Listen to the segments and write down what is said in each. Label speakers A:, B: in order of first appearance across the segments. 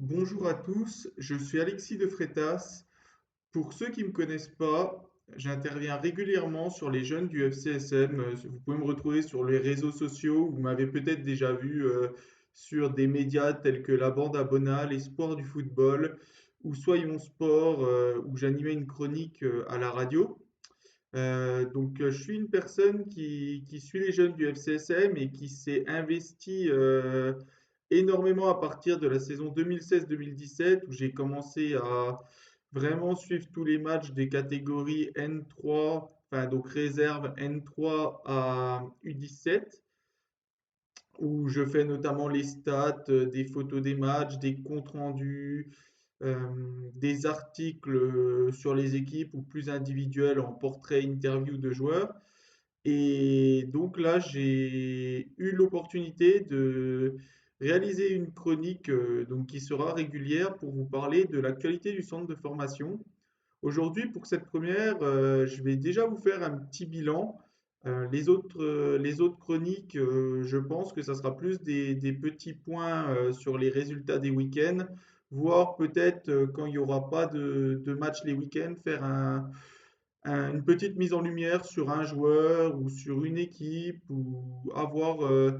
A: Bonjour à tous, je suis Alexis de Freitas. Pour ceux qui ne me connaissent pas, j'interviens régulièrement sur les jeunes du FCSM. Vous pouvez me retrouver sur les réseaux sociaux. Vous m'avez peut-être déjà vu sur des médias tels que La Bande à Bonnat, Les Sports du football ou Soyons Sport, où j'animais une chronique à la radio. Je suis une personne qui suit les jeunes du FCSM et qui s'est investie énormément à partir de la saison 2016-2017 où j'ai commencé à vraiment suivre tous les matchs des catégories N3, enfin donc réserve N3 à U17, où je fais notamment les stats, des photos des matchs, des comptes rendus, euh, des articles sur les équipes ou plus individuels en portrait interview de joueurs. Et donc là, j'ai eu l'opportunité de réaliser une chronique donc qui sera régulière pour vous parler de l'actualité du centre de formation. Aujourd'hui, pour cette première, je vais déjà vous faire un petit bilan. Les autres chroniques, je pense que ça sera plus des petits points sur les résultats des week-ends, voire peut-être quand il n'y aura pas de match les week-ends, faire une petite mise en lumière sur un joueur ou sur une équipe ou avoir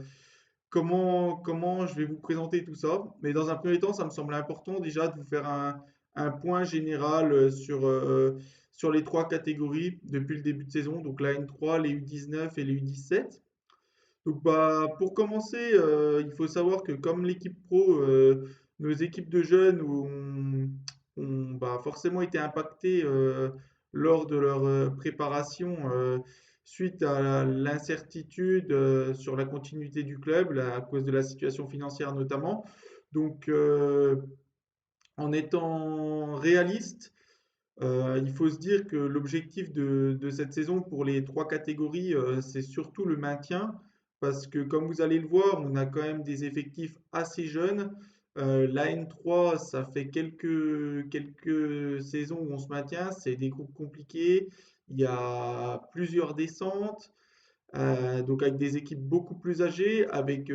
A: comment je vais vous présenter tout ça. Mais dans un premier temps, ça me semble important déjà de vous faire un point général sur les trois catégories depuis le début de saison, donc la N3, les U19 et les U17. Donc pour commencer, il faut savoir que comme l'équipe pro, nos équipes de jeunes ont forcément été impactées lors de leur préparation suite à l'incertitude sur la continuité du club, à cause de la situation financière notamment. Donc en étant réaliste, il faut se dire que l'objectif de cette saison pour les trois catégories, c'est surtout le maintien, parce que comme vous allez le voir, on a quand même des effectifs assez jeunes. La N3, ça fait quelques saisons où on se maintient, c'est des groupes compliqués, il y a plusieurs descentes, donc avec des équipes beaucoup plus âgées, avec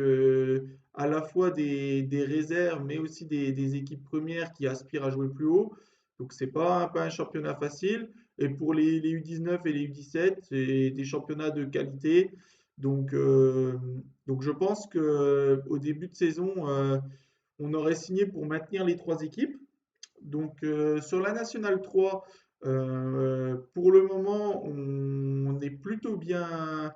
A: à la fois des réserves, mais aussi des équipes premières qui aspirent à jouer plus haut. Donc c'est pas un championnat facile. Et pour les U19 et les U17, c'est des championnats de qualité. Donc, euh, donc je pense que au début de saison, on aurait signé pour maintenir les trois équipes. Donc sur la Nationale 3, pour le moment, on est plutôt bien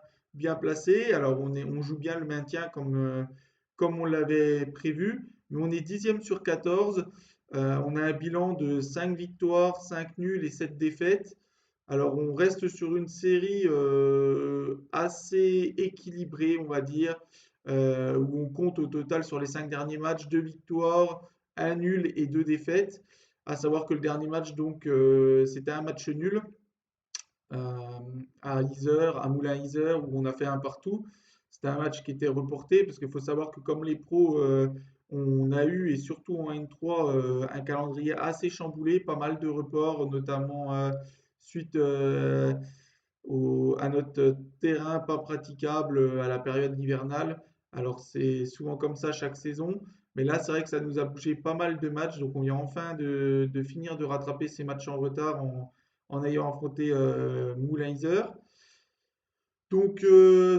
A: placé. Alors on joue bien le maintien comme on l'avait prévu, mais on est 10e sur 14. On a un bilan de 5 victoires, 5 nuls et 7 défaites. Alors on reste sur une série assez équilibrée, on va dire, où on compte au total sur les 5 derniers matchs 2 victoires, un nul et 2 défaites. À savoir que le dernier match, donc, c'était un match nul à Yzeure, à Moulins-Yzeure, où on a fait un partout. C'était un match qui était reporté, parce qu'il faut savoir que comme les pros, on a eu, et surtout en N3, un calendrier assez chamboulé, pas mal de reports, notamment suite à notre terrain pas praticable à la période hivernale. Alors c'est souvent comme ça chaque saison, mais là c'est vrai que ça nous a bougé pas mal de matchs, donc on vient enfin de finir de rattraper ces matchs en retard en ayant affronté Moulins-Iser. Donc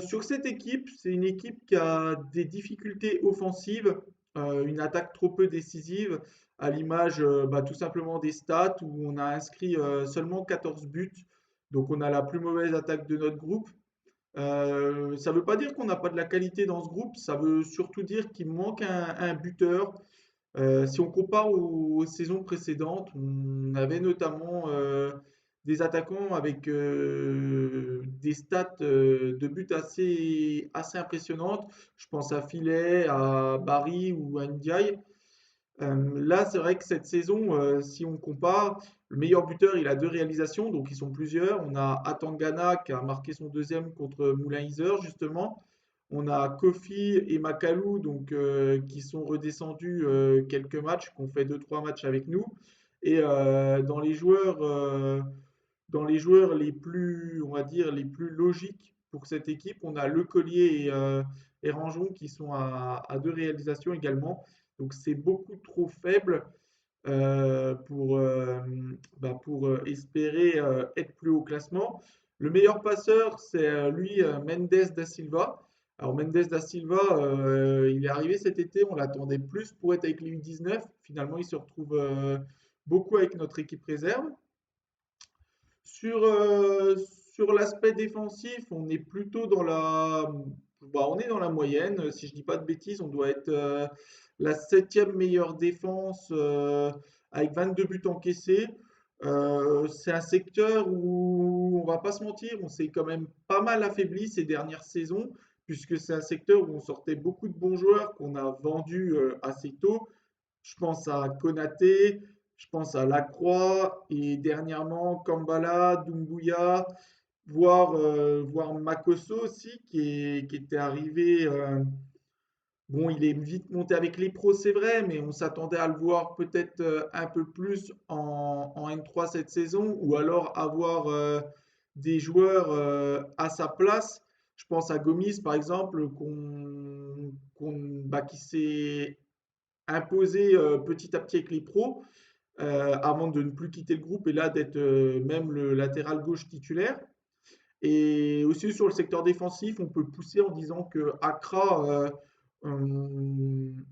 A: sur cette équipe, c'est une équipe qui a des difficultés offensives, une attaque trop peu décisive, à l'image tout simplement des stats où on a inscrit seulement 14 buts, donc on a la plus mauvaise attaque de notre groupe. Ça ne veut pas dire qu'on n'a pas de la qualité dans ce groupe, ça veut surtout dire qu'il manque un buteur. Si on compare aux saisons précédentes, on avait notamment des attaquants avec des stats de buts assez impressionnantes. Je pense à Filet, à Barry ou à Ndiaye. Là, c'est vrai que cette saison, si on compare, le meilleur buteur, il a deux réalisations, donc ils sont plusieurs. On a Atangana qui a marqué son deuxième contre Moulins-Iser, justement. On a Kofi et Makalou, donc, qui sont redescendus quelques matchs, qui ont fait deux, trois matchs avec nous. Et dans les joueurs les plus, on va dire, les plus logiques pour cette équipe, on a Lecollier et Rangeon qui sont à deux réalisations également. Donc c'est beaucoup trop faible pour espérer être plus haut au classement. Le meilleur passeur, c'est lui, Mendes da Silva. Alors Mendes da Silva, il est arrivé cet été, on l'attendait plus pour être avec les U19. Finalement, il se retrouve beaucoup avec notre équipe réserve. Sur, euh, sur l'aspect défensif, on est plutôt on est dans la moyenne. Si je dis pas de bêtises, on doit être la septième meilleure défense avec 22 buts encaissés. C'est un secteur où on va pas se mentir, on s'est quand même pas mal affaibli ces dernières saisons, puisque c'est un secteur où on sortait beaucoup de bons joueurs qu'on a vendus assez tôt. Je pense à Konaté, je pense à Lacroix et dernièrement Kambala, Doumbouya, voire Makosso aussi qui était arrivé. Bon, il est vite monté avec les pros, c'est vrai, mais on s'attendait à le voir peut-être un peu plus en N3 cette saison ou alors avoir des joueurs à sa place. Je pense à Gomis par exemple, qui s'est imposé petit à petit avec les pros avant de ne plus quitter le groupe et là d'être même le latéral gauche titulaire. Et aussi sur le secteur défensif, on peut pousser en disant que Accra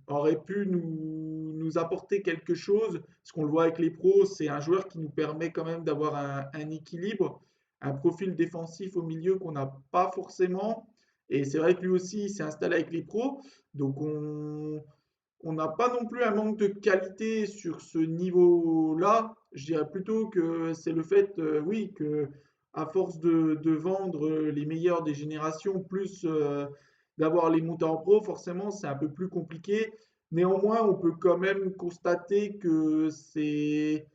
A: aurait pu nous apporter quelque chose. Parce qu'on le voit avec les pros, c'est un joueur qui nous permet quand même d'avoir un équilibre, un profil défensif au milieu qu'on n'a pas forcément. Et c'est vrai que lui aussi, il s'est installé avec les pros. Donc on n'a pas non plus un manque de qualité sur ce niveau-là. Je dirais plutôt que c'est le fait, oui, que à force de vendre les meilleurs des générations, plus d'avoir les montants en pro, forcément, c'est un peu plus compliqué. Néanmoins, on peut quand même constater que c'est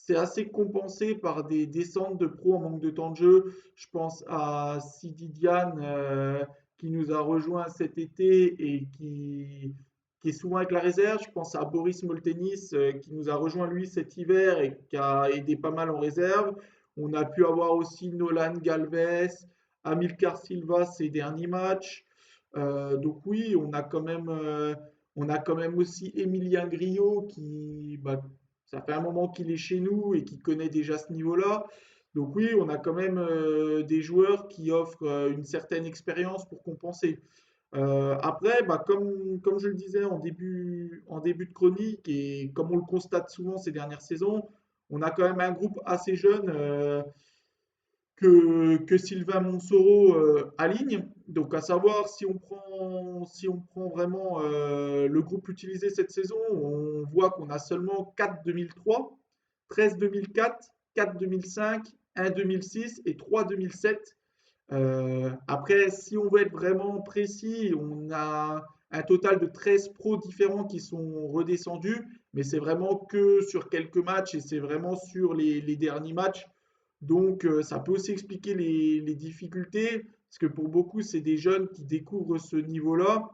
A: assez compensé par des descentes de pro en manque de temps de jeu. Je pense à Sidi Diane qui nous a rejoint cet été et qui est souvent avec la réserve. Je pense à Boris Moltenis qui nous a rejoint lui cet hiver et qui a aidé pas mal en réserve. On a pu avoir aussi Nolan Galvez, Amilcar Silva ces derniers matchs. Donc oui, on a quand même aussi Emilien Griot ça fait un moment qu'il est chez nous et qui connaît déjà ce niveau-là. Donc oui, on a quand même des joueurs qui offrent une certaine expérience pour compenser. Après, comme je le disais en début de chronique et comme on le constate souvent ces dernières saisons, on a quand même un groupe assez jeune que Sylvain Monsoro aligne. Donc, à savoir, si on prend vraiment le groupe utilisé cette saison, on voit qu'on a seulement 4 2003, 13 2004, 4 2005, 1 2006 et 3 2007. Après, si on veut être vraiment précis, on a un total de 13 pros différents qui sont redescendus, mais c'est vraiment que sur quelques matchs et c'est vraiment sur les derniers matchs. Donc, ça peut aussi expliquer les difficultés, parce que pour beaucoup, c'est des jeunes qui découvrent ce niveau-là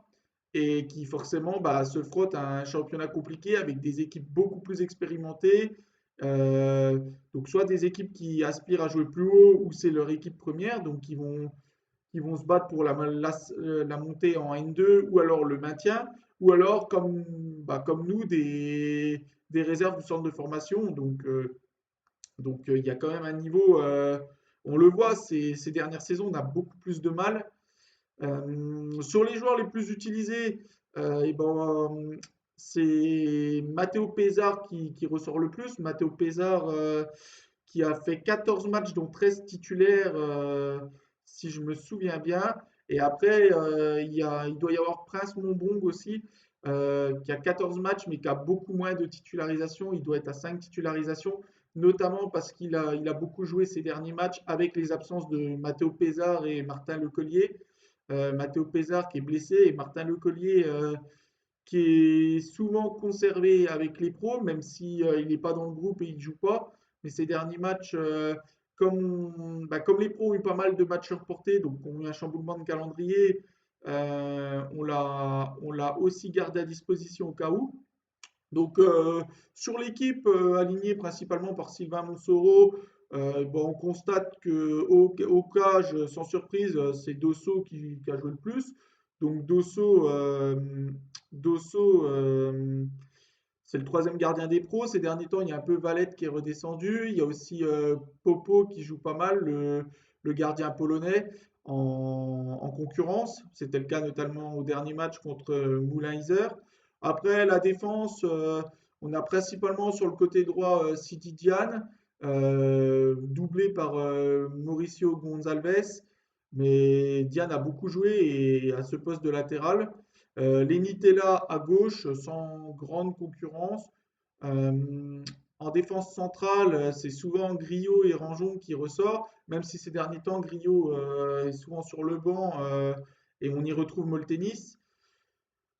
A: et qui forcément se frottent à un championnat compliqué avec des équipes beaucoup plus expérimentées. Euh, donc, soit des équipes qui aspirent à jouer plus haut ou c'est leur équipe première, donc qui vont se battre pour la montée en N2 ou alors le maintien, ou alors comme nous, des réserves du centre de formation. Donc, il y a quand même un niveau, on le voit, ces dernières saisons, on a beaucoup plus de mal. Sur les joueurs les plus utilisés, c'est Matteo Pesar qui ressort le plus. Matteo Pesar qui a fait 14 matchs, dont 13 titulaires, si je me souviens bien. Et après, il doit y avoir Prince Monbong aussi, qui a 14 matchs, mais qui a beaucoup moins de titularisation. Il doit être à 5 titularisations, notamment parce qu'il a beaucoup joué ces derniers matchs avec les absences de Matteo Pesar et Martin Lecollier. Matteo Pesar qui est blessé et Martin Lecollier qui est souvent conservé avec les pros, même si il n'est pas dans le groupe et il ne joue pas. Mais ces derniers matchs, comme les pros ont eu pas mal de matchs reportés, donc on a eu un chamboulement de calendrier, on l'a aussi gardé à disposition au cas où. Donc sur l'équipe alignée principalement par Sylvain Monsoro, on constate que au cage, sans surprise, c'est Dosso qui a joué le plus. Donc Dosso, c'est le troisième gardien des pros. Ces derniers temps, il y a un peu Valette qui est redescendu. Il y a aussi Popo qui joue pas mal, le gardien polonais, en concurrence. C'était le cas notamment au dernier match contre Moulin-Iser. Après, la défense, on a principalement sur le côté droit Sidi Diane, doublé par Mauricio Gonzalez. Mais Diane a beaucoup joué et à ce poste de latéral. Lenitella à gauche, sans grande concurrence. Euh, En défense centrale, c'est souvent Griot et Ranjon qui ressort, même si ces derniers temps, Griot est souvent sur le banc et on y retrouve Moltenis.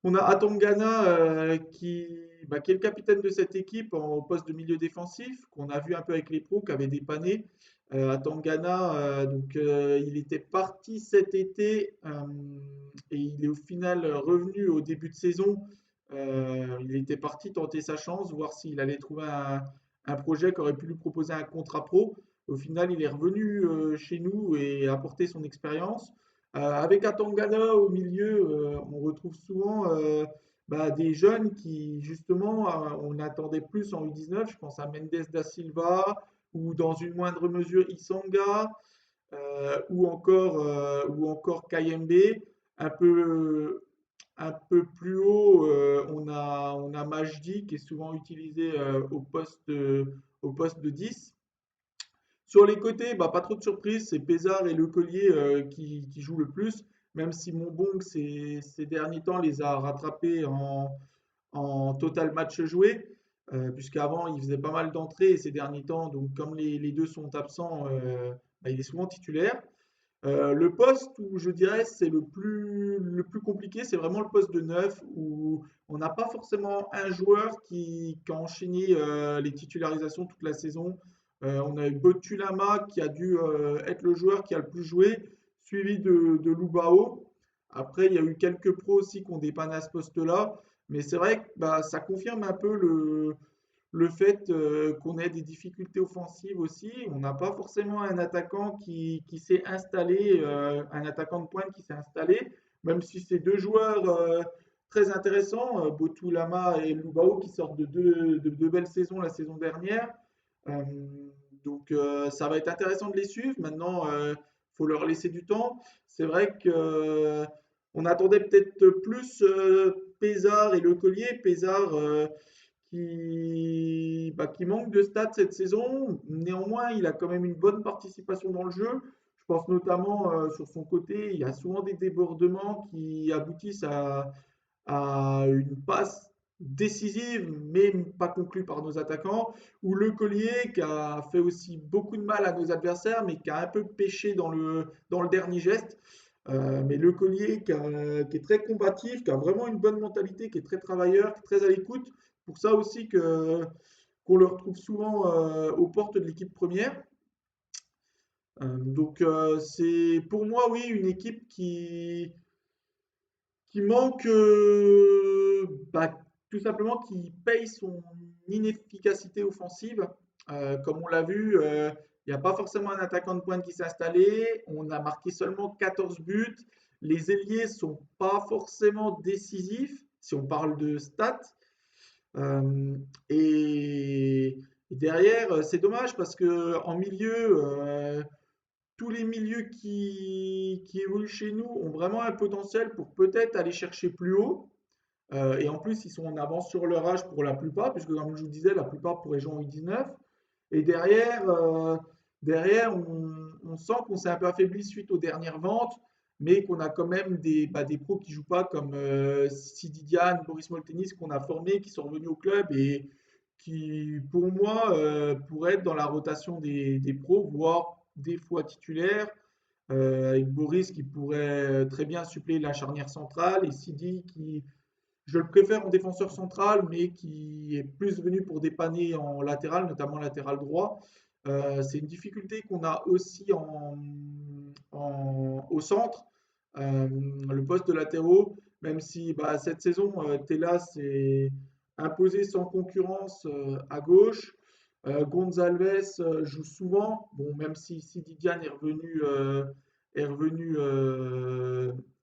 A: On a Atangana qui est le capitaine de cette équipe au poste de milieu défensif, qu'on a vu un peu avec les pros, qui avait dépanné. Atangana, il était parti cet été et il est au final revenu au début de saison. Il était parti tenter sa chance, voir s'il allait trouver un projet qui aurait pu lui proposer un contrat pro. Au final, il est revenu chez nous et a apporté son expérience. Avec Atangana au milieu, on retrouve souvent des jeunes qui, justement, on attendait plus en U19. Je pense à Mendes da Silva ou dans une moindre mesure Isanga ou encore Kayembe. Un peu, un peu plus haut, on a Majdi qui est souvent utilisé au poste de 10. Sur les côtés, pas trop de surprises, c'est Pézard et Le Collier qui jouent le plus, même si Monbong ces derniers temps les a rattrapés en total match joué, puisqu'avant il faisait pas mal d'entrées et ces derniers temps, donc comme les deux sont absents, il est souvent titulaire. Le poste où je dirais c'est le plus compliqué, c'est vraiment le poste de neuf où on n'a pas forcément un joueur qui a enchaîné les titularisations toute la saison. On a eu Botulama qui a dû être le joueur qui a le plus joué, suivi de Lubao. Après, il y a eu quelques pros aussi qui ont dépanné à ce poste-là, mais c'est vrai que ça confirme un peu le fait qu'on ait des difficultés offensives aussi. On n'a pas forcément un attaquant qui s'est installé, un attaquant de pointe qui s'est installé, même si c'est deux joueurs très intéressants, Botulama et Lubao, qui sortent de deux belles saisons la saison dernière. Euh, ça va être intéressant de les suivre. Maintenant, il faut leur laisser du temps. C'est vrai que on attendait peut-être plus Pézard et Le Collier. Pézard qui manque de stats cette saison. Néanmoins, il a quand même une bonne participation dans le jeu. Je pense notamment sur son côté, il y a souvent des débordements qui aboutissent à une passe décisive, mais pas conclue par nos attaquants, ou Le Collier qui a fait aussi beaucoup de mal à nos adversaires, mais qui a un peu pêché dans le dernier geste. Mais Le Collier qui est très combatif, qui a vraiment une bonne mentalité, qui est très travailleur, qui est très à l'écoute. Pour ça aussi qu'on le retrouve souvent aux portes de l'équipe première. C'est pour moi, oui, une équipe qui manque, tout simplement, qui paye son inefficacité offensive. Comme on l'a vu, il n'y a pas forcément un attaquant de pointe qui s'est installé. On a marqué seulement 14 buts. Les ailiers ne sont pas forcément décisifs, si on parle de stats. Euh, et, et derrière, c'est dommage parce que en milieu, tous les milieux qui évoluent chez nous ont vraiment un potentiel pour peut-être aller chercher plus haut. Et en plus, ils sont en avance sur leur âge pour la plupart, puisque comme je vous disais, la plupart pourraient jouer en U19. Et derrière, on sent qu'on s'est un peu affaibli suite aux dernières ventes, mais qu'on a quand même des pros qui jouent pas comme Sidi Diane, Boris Moltenis, qu'on a formés, qui sont revenus au club et qui, pour moi, pourraient être dans la rotation des pros, voire des fois titulaires, avec Boris qui pourrait très bien suppléer la charnière centrale et Sidi qui, je le préfère en défenseur central, mais qui est plus venu pour dépanner en latéral, notamment latéral droit. C'est une difficulté qu'on a aussi au centre, le poste de latéraux, même si cette saison, Tella s'est imposé sans concurrence à gauche. Gonzalez joue souvent, bon, même si Sidi Diane est revenu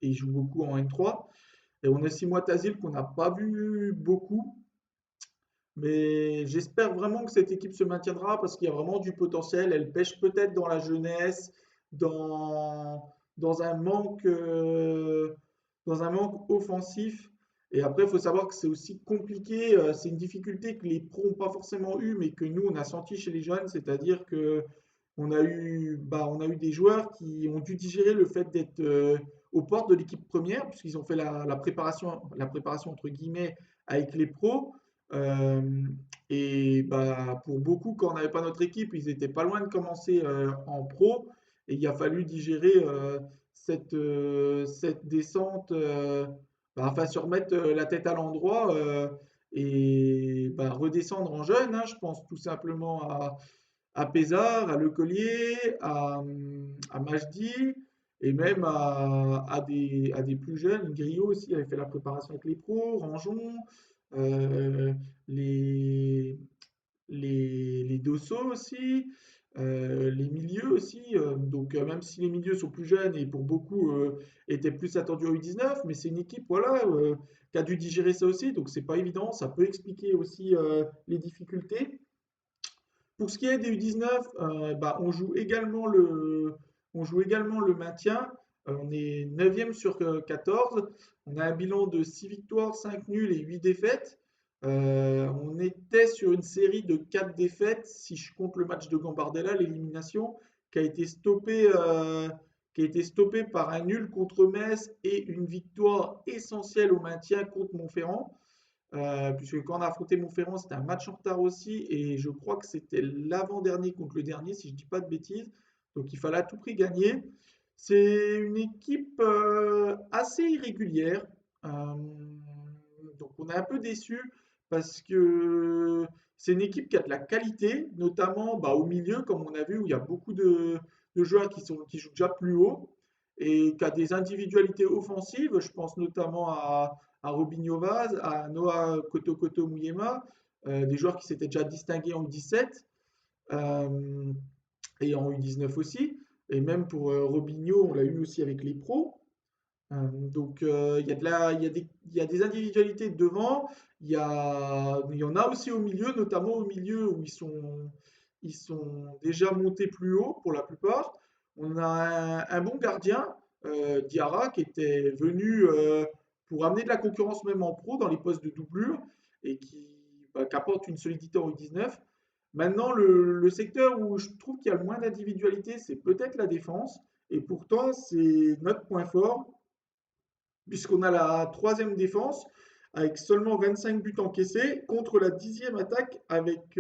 A: et joue beaucoup en N3. Et on a aussi Moitazil qu'on n'a pas vu beaucoup. Mais j'espère vraiment que cette équipe se maintiendra parce qu'il y a vraiment du potentiel. Elle pêche peut-être dans la jeunesse, dans un dans un manque offensif. Et après, il faut savoir que c'est aussi compliqué. C'est une difficulté que les pros n'ont pas forcément eu, mais que nous, on a senti chez les jeunes. C'est-à-dire que on a eu des joueurs qui ont dû digérer le fait d'être aux portes de l'équipe première, puisqu'ils ont fait la préparation entre guillemets avec les pros. Euh, et bah, pour beaucoup, quand on n'avait pas notre équipe, ils étaient pas loin de commencer en pro. Et il a fallu digérer cette descente, enfin se remettre la tête à l'endroit et bah, redescendre en jeune, hein. Je pense tout simplement à Pézard, à Lecollier, à Majdi et même à des plus jeunes. Griot aussi avait fait la préparation avec les pros, Rangeon, euh, les, les Dosso aussi, les milieux aussi. Donc même si les milieux sont plus jeunes et pour beaucoup étaient plus attendus au U19, mais c'est une équipe voilà, qui a dû digérer ça aussi. Donc c'est pas évident, ça peut expliquer aussi les difficultés. Pour ce qui est des U19, bah, on joue également le maintien. On est 9e sur 14. On a un bilan de 6 victoires, 5 nuls et 8 défaites. On était sur une série de 4 défaites, si je compte le match de Gambardella, l'élimination, qui a été stoppée par un nul contre Metz et une victoire essentielle au maintien contre Montferrand. Puisque quand on a affronté Montferrand, c'était un match en retard aussi, et je crois que c'était l'avant-dernier contre le dernier, si je ne dis pas de bêtises. Donc il fallait à tout prix gagner. C'est une équipe assez irrégulière. Euh, donc on est un peu déçu parce que c'est une équipe qui a de la qualité, notamment bah, au milieu, comme on a vu, où il y a beaucoup de joueurs qui jouent déjà plus haut et qui a des individualités offensives. Je pense notamment à Robinho Vaz, à Noah Koto Muyema, des joueurs qui s'étaient déjà distingués en U17 euh, et en U19 aussi. Et même pour Robinho, on l'a eu aussi avec les pros. Donc il y a des individualités devant, il y en a aussi au milieu, notamment au milieu où ils sont déjà montés plus haut pour la plupart. On a un bon gardien, Diarra, qui était venu pour amener de la concurrence même en pro dans les postes de doublure et qui apporte une solidité en U19. Maintenant, le secteur où je trouve qu'il y a le moins d'individualité, c'est peut-être la défense. Et pourtant, c'est notre point fort puisqu'on a la troisième défense avec seulement 25 buts encaissés contre la dixième attaque avec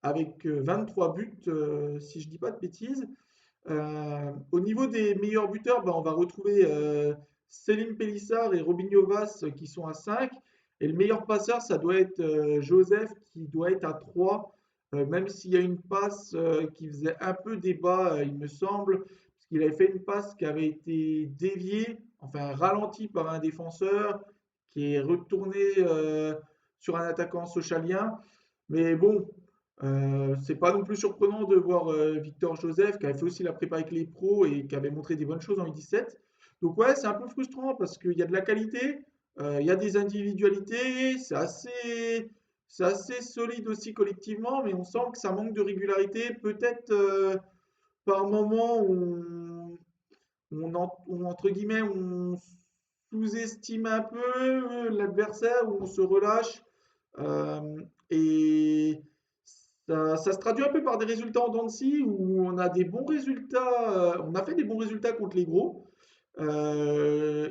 A: 23 buts, si je ne dis pas de bêtises. Au niveau des meilleurs buteurs, bah, on va retrouver Selim Pélissard et Robinho Vaz qui sont à 5. Et le meilleur passeur, ça doit être Joseph qui doit être à 3. Même s'il y a une passe qui faisait un peu débat, il me semble, parce qu'il avait fait une passe qui avait été déviée, enfin ralentie par un défenseur, qui est retourné sur un attaquant sochalien. Mais bon, c'est pas non plus surprenant de voir Victor Joseph qui avait fait aussi la prépa avec les pros et qui avait montré des bonnes choses en U17. Donc ouais, c'est un peu frustrant parce qu'il y a de la qualité, il y a des individualités, c'est assez solide aussi collectivement, mais on sent que ça manque de régularité. Peut-être par moment entre guillemets, on sous-estime un peu l'adversaire, où on se relâche. Et ça se traduit un peu par des résultats en dents de scie où on a des bons résultats, on a fait des bons résultats contre les gros.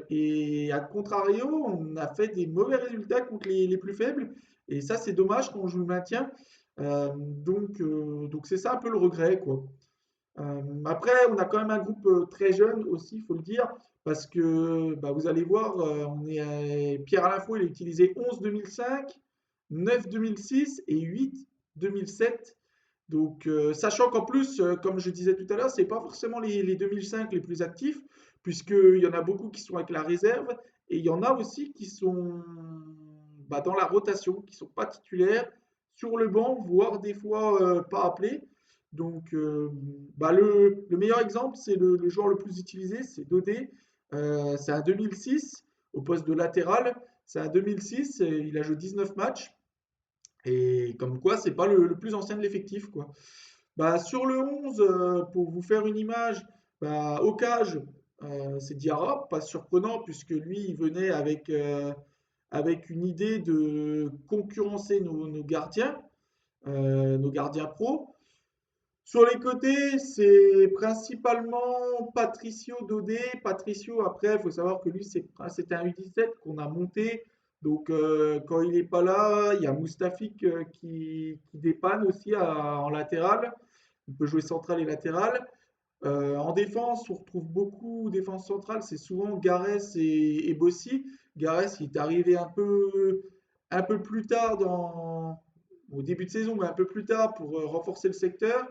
A: Et à contrario, on a fait des mauvais résultats contre les plus faibles. Et ça, c'est dommage quand on joue le maintien. Donc c'est ça un peu le regret, quoi. Après, on a quand même un groupe très jeune aussi, il faut le dire, parce que bah, vous allez voir, Pierre-Alain Fouet, il a utilisé 11 2005, 9 2006 et 8 2007. Donc, sachant qu'en plus, comme je disais tout à l'heure, c'est pas forcément les 2005 les plus actifs, puisqu'il y en a beaucoup qui sont avec la réserve, et il y en a aussi qui sont bah, dans la rotation, qui sont pas titulaires, sur le banc, voire des fois pas appelés. Donc, bah, le meilleur exemple, c'est le joueur le plus utilisé, c'est Dodé. C'est un 2006. au poste de latéral. C'est un 2006, et il a joué 19 matchs. Et comme quoi, c'est pas le plus ancien de l'effectif, quoi. Bah, sur le 11, pour vous faire une image, bah, au cage, c'est Diarra, pas surprenant puisque lui, il venait avec une idée de concurrencer nos gardiens pro. Sur les côtés, c'est principalement Patricio Dodé. Patricio, après, il faut savoir que lui, c'était un U17 qu'on a monté. Donc, quand il n'est pas là, il y a Moustaphique qui dépanne aussi en latéral. Il peut jouer central et latéral. En défense, on retrouve beaucoup défense centrale. C'est souvent Gareth et Bossi. Gareth, il est arrivé un peu plus tard au début de saison, mais un peu plus tard pour renforcer le secteur.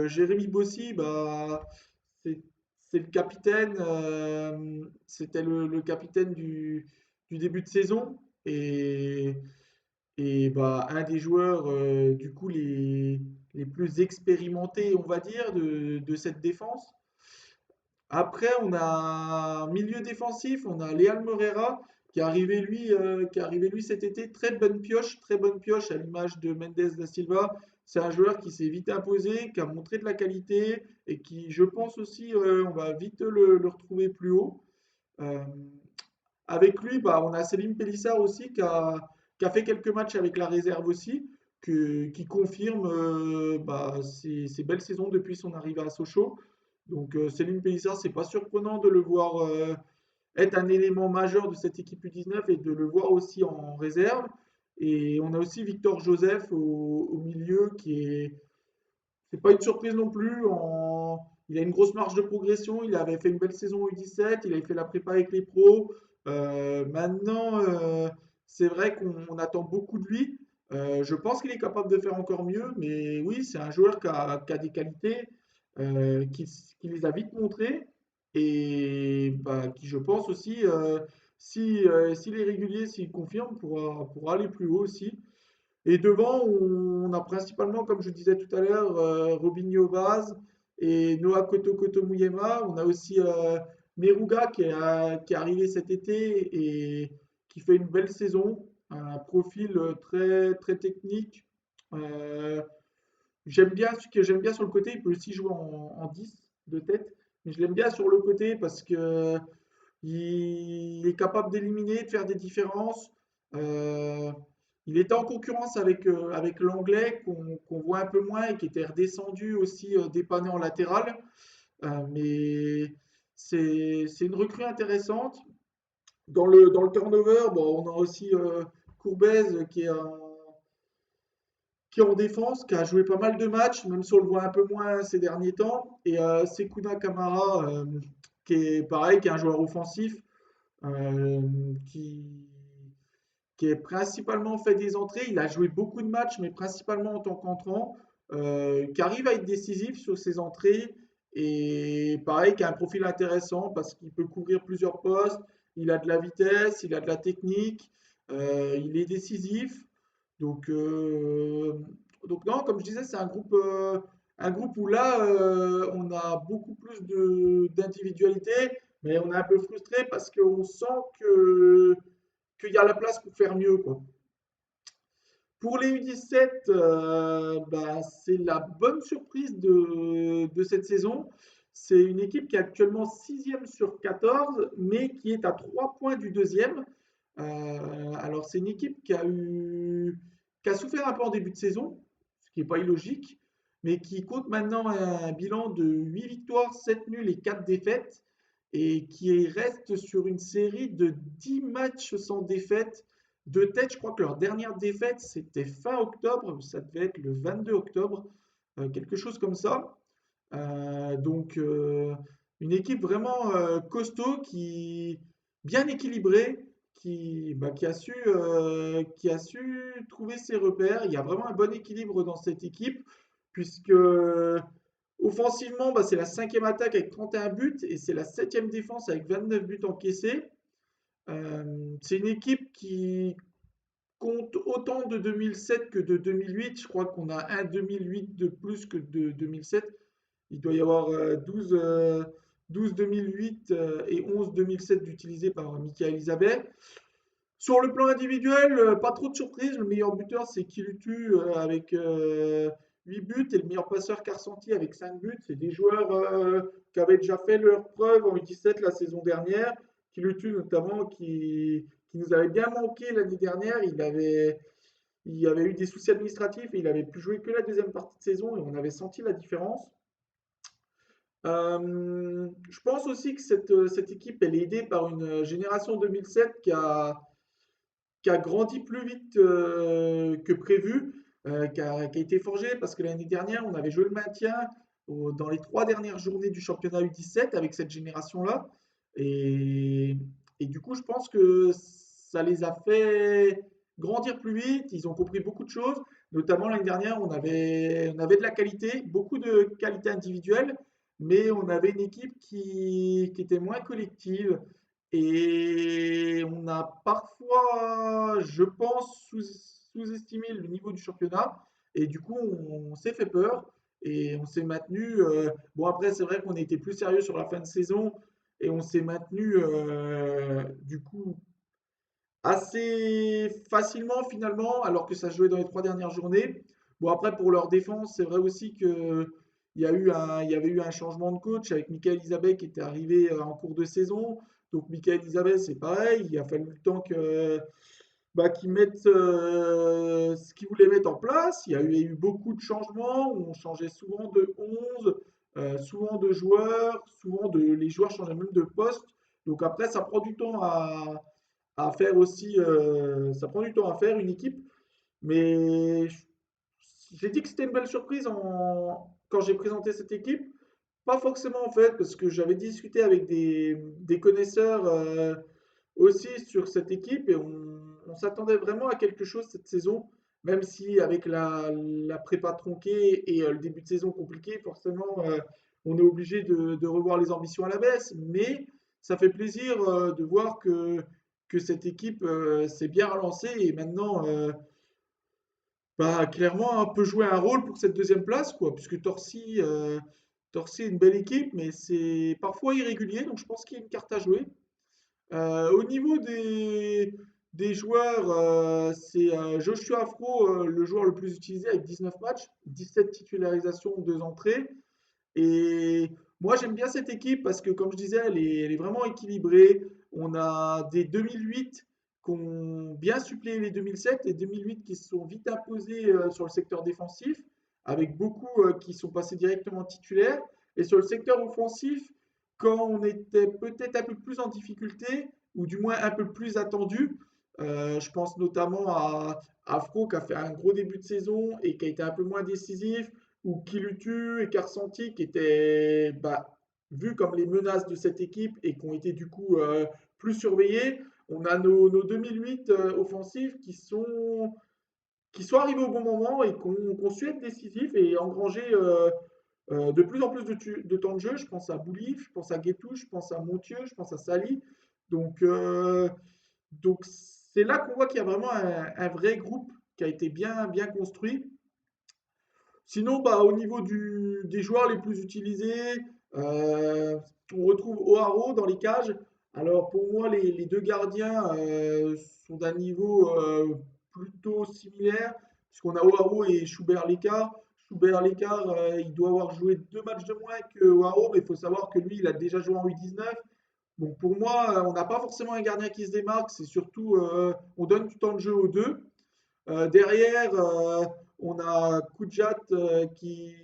A: Jérémy Bossy, bah, c'est c'est le capitaine, c'était le capitaine du début de saison et bah, un des joueurs du coup les plus expérimentés, on va dire, de cette défense. Après, on a un milieu défensif, on a Léal Moreira qui est arrivé lui cet été. Très bonne pioche à l'image de Mendes da Silva. C'est un joueur qui s'est vite imposé, qui a montré de la qualité et qui, je pense aussi, on va vite le retrouver plus haut. Euh, Avec lui, bah, on a Selim Pelissar aussi qui a fait quelques matchs avec la réserve aussi, qui confirme bah, ses belles saisons depuis son arrivée à Sochaux. Donc Selim Pelissar, c'est pas surprenant de le voir être un élément majeur de cette équipe U19 et de le voir aussi en réserve. Et on a aussi Victor Joseph au milieu c'est pas une surprise non plus. Il a une grosse marge de progression. Il avait fait une belle saison au U17. Il avait fait la prépa avec les pros. Maintenant, c'est vrai qu'on attend beaucoup de lui. Je pense qu'il est capable de faire encore mieux. Mais oui, c'est un joueur qui a des qualités, qui les a vite montrées. Et bah, qui, je pense aussi, s'il est régulier, s'il confirme, pourra aller plus haut aussi. Et devant, on a principalement, comme je disais tout à l'heure, Robinho Vaz et Noah Koto Koto Muyema. On a aussi Meruga qui est arrivé cet été et qui fait une belle saison. Un profil très technique. Euh, Ce que j'aime bien sur le côté, il peut aussi jouer en 10 de tête. Mais je l'aime bien sur le côté parce que il est capable d'éliminer, de faire des différences. Euh, il était en concurrence avec l'anglais qu'on voit un peu moins et qui était redescendu aussi dépanné en latéral. Mais c'est une recrue intéressante. Dans le turnover, bon, on a aussi Courbez qui est en défense, qui a joué pas mal de matchs, même si on le voit un peu moins ces derniers temps. Et Sekuna Kamara, qui est pareil, qui est un joueur offensif, euh, qui, qui est principalement fait des entrées. Il a joué beaucoup de matchs, mais principalement en tant qu'entrant, qui arrive à être décisif sur ses entrées. Et pareil, qui a un profil intéressant parce qu'il peut couvrir plusieurs postes. Il a de la vitesse, il a de la technique, il est décisif. Donc, donc non, comme je disais, c'est un groupe où là, on a beaucoup plus d'individualité, mais on est un peu frustré parce qu'on sent qu'il y a la place pour faire mieux, quoi. Pour les U17, bah, c'est la bonne surprise de cette saison. C'est une équipe qui est actuellement sixième sur 14, mais qui est à 3 points du deuxième. Alors, c'est une équipe qui a souffert un peu en début de saison, ce qui n'est pas illogique, mais qui compte maintenant un bilan de 8 victoires, 7 nuls et 4 défaites, et qui reste sur une série de 10 matchs sans défaite. De tête, je crois que leur dernière défaite, c'était fin octobre, ça devait être le 22 octobre, quelque chose comme ça. Donc, une équipe vraiment costaud, bien équilibrée, bah, qui a su trouver ses repères. Il y a vraiment un bon équilibre dans cette équipe, puisque offensivement, bah, c'est la cinquième attaque avec 31 buts et c'est la septième défense avec 29 buts encaissés. C'est une équipe qui compte autant de 2007 que de 2008. Je crois qu'on a un 2008 de plus que de 2007. Il doit y avoir 12-2008 et 11-2007 d'utiliser par Michael Isabet. Sur le plan individuel, pas trop de surprises. Le meilleur buteur, c'est Kilutu avec 8 buts et le meilleur passeur Carsanti avec 5 buts. C'est des joueurs qui avaient déjà fait leur preuve en U17 la saison dernière. Kilutu notamment qui nous avait bien manqué l'année dernière. Il avait eu des soucis administratifs et il avait pu jouer que la deuxième partie de saison et on avait senti la différence. Je pense aussi que cette équipe, elle est aidée par une génération 2007 qui a grandi plus vite que prévu, qui a été forgée parce que l'année dernière, on avait joué le maintien dans les 3 dernières journées du championnat U17 avec cette génération-là. Et, et du coup, je pense que ça les a fait grandir plus vite. Ils ont compris beaucoup de choses. Notamment l'année dernière, on avait de la qualité, beaucoup de qualité individuelle, mais on avait une équipe qui était moins collective. Et on a parfois, je pense, sous-estimé le niveau du championnat. Et du coup, on s'est fait peur et on s'est maintenu. Bon, après, c'est vrai qu'on a été plus sérieux sur la fin de saison et on s'est maintenu, du coup, assez facilement finalement, alors que ça se jouait dans les 3 dernières journées. Bon, après, pour leur défense, c'est vrai aussi que il y avait eu un changement de coach avec Michael Isabelle qui était arrivé en cours de saison. Donc, Michael Isabelle, c'est pareil, il a fallu le temps qu'ils mettent ce qu'ils voulaient mettre en place. Il y a eu beaucoup de changements, on changeait souvent de 11, souvent de joueurs, les joueurs changeaient même de poste. Donc après, ça prend du temps à faire aussi, ça prend du temps à faire une équipe, mais j'ai dit que c'était une belle surprise quand j'ai présenté cette équipe. Pas forcément en fait, parce que j'avais discuté avec des connaisseurs aussi sur cette équipe et on s'attendait vraiment à quelque chose cette saison, même si avec la prépa tronquée et le début de saison compliqué, forcément, on est obligé de revoir les ambitions à la baisse. Mais ça fait plaisir de voir que cette équipe s'est bien relancée et maintenant, clairement, peut jouer un rôle pour cette deuxième place, quoi, puisque Torcy est une belle équipe, mais c'est parfois irrégulier, donc je pense qu'il y a une carte à jouer. Au niveau des joueurs, c'est Joshua Afro, le joueur le plus utilisé avec 19 matchs, 17 titularisations, 2 entrées. Et moi, j'aime bien cette équipe parce que, comme je disais, elle est vraiment équilibrée. On a des 2008 qui ont bien suppléé les 2007 et 2008 qui se sont vite imposés sur le secteur défensif, avec beaucoup qui sont passés directement titulaires. Et sur le secteur offensif, quand on était peut-être un peu plus en difficulté, ou du moins un peu plus attendu, je pense notamment à Afro qui a fait un gros début de saison et qui a été un peu moins décisif, ou Kilutu et Karsanti qui étaient vus comme les menaces de cette équipe et qui ont été du coup plus surveillés. On a nos 2008 offensifs qui sont arrivés au bon moment et qui ont su être décisifs et engranger de plus en plus de temps de jeu. Je pense à Boulif, je pense à Guetou, je pense à Montieu, je pense à Sali. Donc, donc c'est là qu'on voit qu'il y a vraiment un vrai groupe qui a été bien construit. Sinon, au niveau des joueurs les plus utilisés, euh, on retrouve O'Haro dans les cages. Alors pour moi, les deux gardiens sont d'un niveau plutôt similaire, puisqu'on a O'Haro et Schubert-Lécart. Schubert-Lécart, il doit avoir joué 2 matchs de moins que O'Haro, mais il faut savoir que lui, il a déjà joué en U19. Donc pour moi, on n'a pas forcément un gardien qui se démarque, c'est surtout on donne du temps de jeu aux deux. Derrière, on a Kudjat qui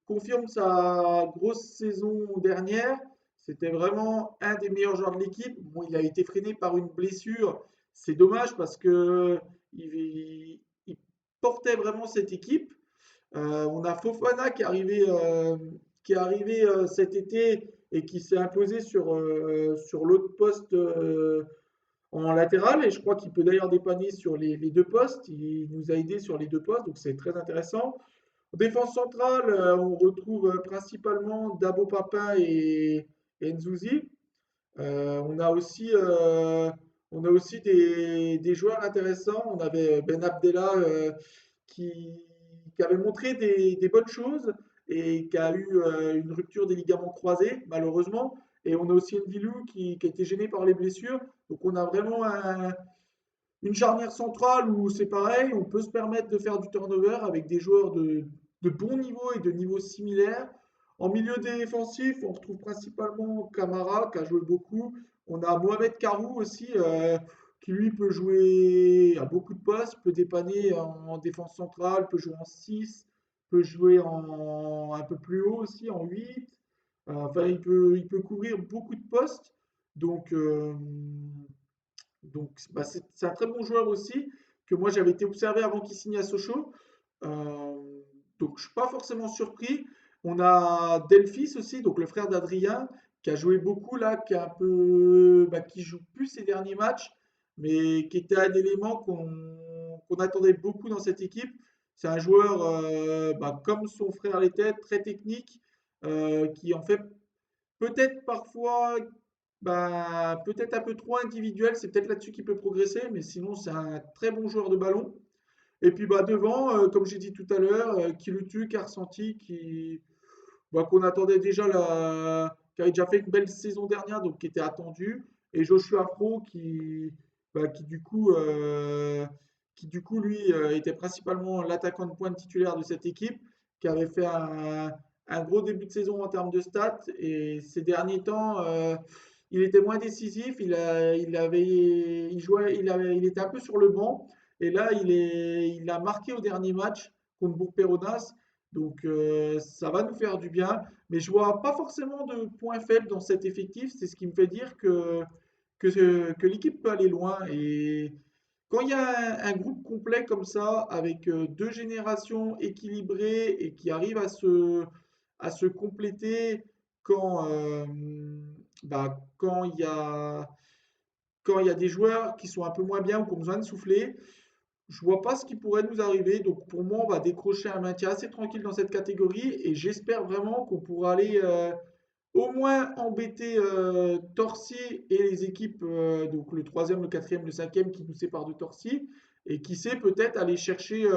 A: confirme sa grosse saison dernière. C'était vraiment un des meilleurs joueurs de l'équipe. Bon, il a été freiné par une blessure. C'est dommage parce que il portait vraiment cette équipe. On a Fofana qui est arrivé cet été et qui s'est imposé sur l'autre poste en latéral et je crois qu'il peut d'ailleurs dépanner sur les deux postes. Il nous a aidé sur les deux postes, donc c'est très intéressant. En défense centrale, on retrouve principalement Dabo Papin et Nzouzi. On a aussi des joueurs intéressants. On avait Ben Abdallah qui avait montré des bonnes choses et qui a eu une rupture des ligaments croisés, malheureusement. Et on a aussi Ndilou qui a été gêné par les blessures. Donc on a vraiment une charnière centrale où c'est pareil, on peut se permettre de faire du turnover avec des joueurs de bon niveau et de niveau similaire. En milieu défensif, on retrouve principalement Camara qui a joué beaucoup. On a Mohamed Karou aussi qui lui peut jouer à beaucoup de postes, peut dépanner en défense centrale, peut jouer en 6, peut jouer un peu plus haut aussi en 8. Enfin, il peut couvrir beaucoup de postes. Donc, bah, c'est un très bon joueur aussi, que moi j'avais été observé avant qu'il signe à Sochaux. Euh, donc je suis pas forcément surpris. On a Delphis aussi, donc le frère d'Adrien, qui a joué beaucoup là, qui a un peu, bah, qui joue plus ces derniers matchs, mais qui était un élément qu'on attendait beaucoup dans cette équipe. C'est un joueur, bah, comme son frère l'était, très technique, qui en fait peut-être parfois, bah, peut-être un peu trop individuel, c'est peut-être là-dessus qu'il peut progresser, mais sinon c'est un très bon joueur de ballon. Et puis bah, devant, comme j'ai dit tout à l'heure, Kilutu, Karsanti, bah, qu'on attendait déjà, qui avait déjà fait une belle saison dernière, donc qui était attendu, et Joshua Fro bah, qui du coup lui était principalement l'attaquant de pointe titulaire de cette équipe, qui avait fait un gros début de saison en termes de stats, et ces derniers temps, il était moins décisif, il était un peu sur le banc, et là il a marqué au dernier match contre Bourg-Péronas. Donc ça va nous faire du bien, mais je vois pas forcément de points faibles dans cet effectif. C'est ce qui me fait dire que l'équipe peut aller loin. Et quand il y a un groupe complet comme ça, avec deux générations équilibrées et qui arrivent à se compléter quand, bah, quand il y a des joueurs qui sont un peu moins bien ou qui ont besoin de souffler, je vois pas ce qui pourrait nous arriver. Donc pour moi, on va décrocher un maintien assez tranquille dans cette catégorie et j'espère vraiment qu'on pourra aller au moins embêter Torcy et les équipes, donc le troisième, le quatrième, le cinquième qui nous séparent de Torcy et qui sait peut-être aller chercher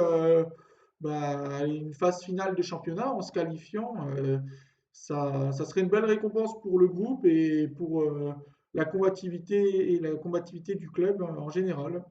A: bah, une phase finale de championnat en se qualifiant. Ça serait une belle récompense pour le groupe et pour la combativité du club en général.